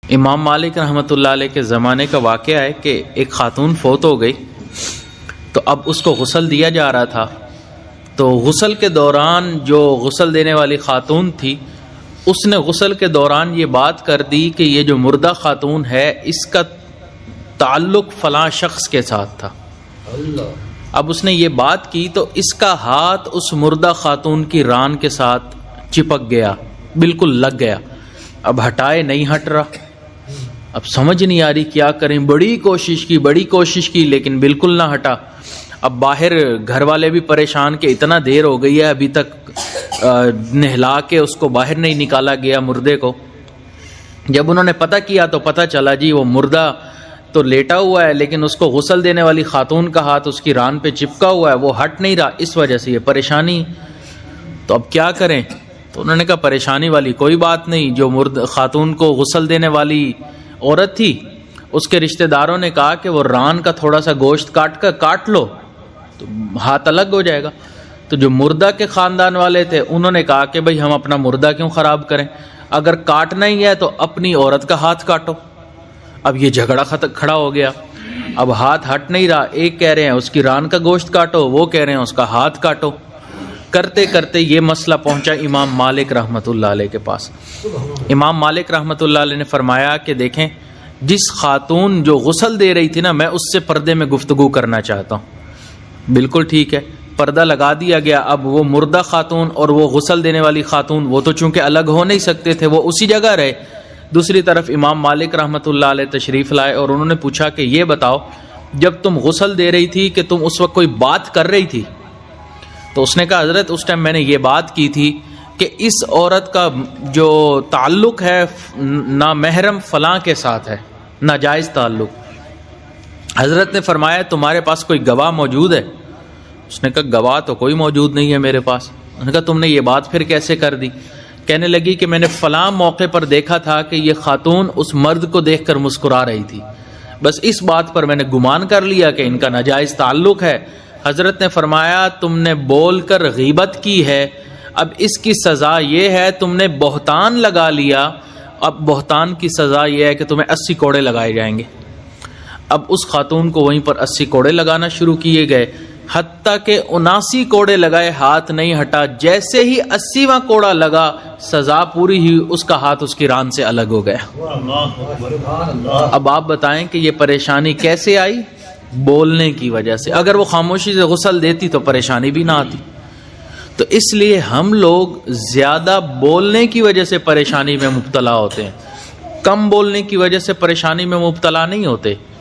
امام مالک رحمۃ اللہ علیہ کے زمانے کا واقعہ ہے کہ ایک خاتون فوت ہو گئی، تو اب اس کو غسل دیا جا رہا تھا۔ تو غسل کے دوران جو غسل دینے والی خاتون تھی، اس نے غسل کے دوران یہ بات کر دی کہ یہ جو مردہ خاتون ہے اس کا تعلق فلاں شخص کے ساتھ تھا۔ اب اس نے یہ بات کی تو اس کا ہاتھ اس مردہ خاتون کی ران کے ساتھ چپک گیا، بالکل لگ گیا، اب ہٹائے نہیں ہٹ رہا۔ اب سمجھ نہیں آ رہی کیا کریں، بڑی کوشش کی لیکن بالکل نہ ہٹا۔ اب باہر گھر والے بھی پریشان کہ اتنا دیر ہو گئی ہے ابھی تک نہلا کے اس کو باہر نہیں نکالا گیا مردے کو۔ جب انہوں نے پتہ کیا تو پتہ چلا جی وہ مردہ تو لیٹا ہوا ہے لیکن اس کو غسل دینے والی خاتون کا ہاتھ اس کی ران پہ چپکا ہوا ہے، وہ ہٹ نہیں رہا، اس وجہ سے یہ پریشانی۔ تو اب کیا کریں؟ تو انہوں نے کہا پریشانی والی کوئی بات نہیں، جو خاتون کو غسل دینے والی عورت تھی اس کے رشتہ داروں نے کہا کہ وہ ران کا تھوڑا سا گوشت کاٹ لو تو ہاتھ الگ ہو جائے گا۔ تو جو مردہ کے خاندان والے تھے انہوں نے کہا کہ بھئی ہم اپنا مردہ کیوں خراب کریں، اگر کاٹنا ہی ہے تو اپنی عورت کا ہاتھ کاٹو۔ اب یہ جھگڑا کھڑا ہو گیا، اب ہاتھ ہٹ نہیں رہا، ایک کہہ رہے ہیں اس کی ران کا گوشت کاٹو، وہ کہہ رہے ہیں اس کا ہاتھ کاٹو۔ کرتے کرتے یہ مسئلہ پہنچا امام مالک رحمۃ اللہ علیہ کے پاس۔ امام مالک رحمۃ اللہ علیہ نے فرمایا کہ دیکھیں جس خاتون جو غسل دے رہی تھی نا، میں اس سے پردے میں گفتگو کرنا چاہتا ہوں۔ بالکل ٹھیک ہے، پردہ لگا دیا گیا۔ اب وہ مردہ خاتون اور وہ غسل دینے والی خاتون وہ تو چونکہ الگ ہو نہیں سکتے تھے، وہ اسی جگہ رہے۔ دوسری طرف امام مالک رحمۃ اللہ علیہ تشریف لائے اور انہوں نے پوچھا کہ یہ بتاؤ جب تم غسل دے رہی تھی کہ تم اس وقت کوئی بات کر رہی تھی؟ تو اس نے کہا حضرت اس ٹائم میں نے یہ بات کی تھی کہ اس عورت کا جو تعلق ہے نامحرم فلاں کے ساتھ ہے، ناجائز تعلق۔ حضرت نے فرمایا تمہارے پاس کوئی گواہ موجود ہے؟ اس نے کہا گواہ تو کوئی موجود نہیں ہے میرے پاس۔ اس نے کہا تم نے یہ بات پھر کیسے کر دی؟ کہنے لگی کہ میں نے فلاں موقع پر دیکھا تھا کہ یہ خاتون اس مرد کو دیکھ کر مسکرا رہی تھی، بس اس بات پر میں نے گمان کر لیا کہ ان کا ناجائز تعلق ہے۔ حضرت نے فرمایا تم نے بول کر غیبت کی ہے، اب اس کی سزا یہ ہے تم نے بہتان لگا لیا، اب بہتان کی سزا یہ ہے کہ تمہیں 80 کوڑے لگائے جائیں گے۔ اب اس خاتون کو وہیں پر 80 کوڑے لگانا شروع کیے گئے، حتیٰ کہ 79 کوڑے لگائے، ہاتھ نہیں ہٹا۔ جیسے ہی 80واں کوڑا لگا سزا پوری ہوئی، اس کا ہاتھ اس کی ران سے الگ ہو گیا۔ اب آپ بتائیں کہ یہ پریشانی کیسے آئی؟ بولنے کی وجہ سے۔ اگر وہ خاموشی سے غسل دیتی تو پریشانی بھی نہ آتی۔ تو اس لیے ہم لوگ زیادہ بولنے کی وجہ سے پریشانی میں مبتلا ہوتے ہیں، کم بولنے کی وجہ سے پریشانی میں مبتلا نہیں ہوتے۔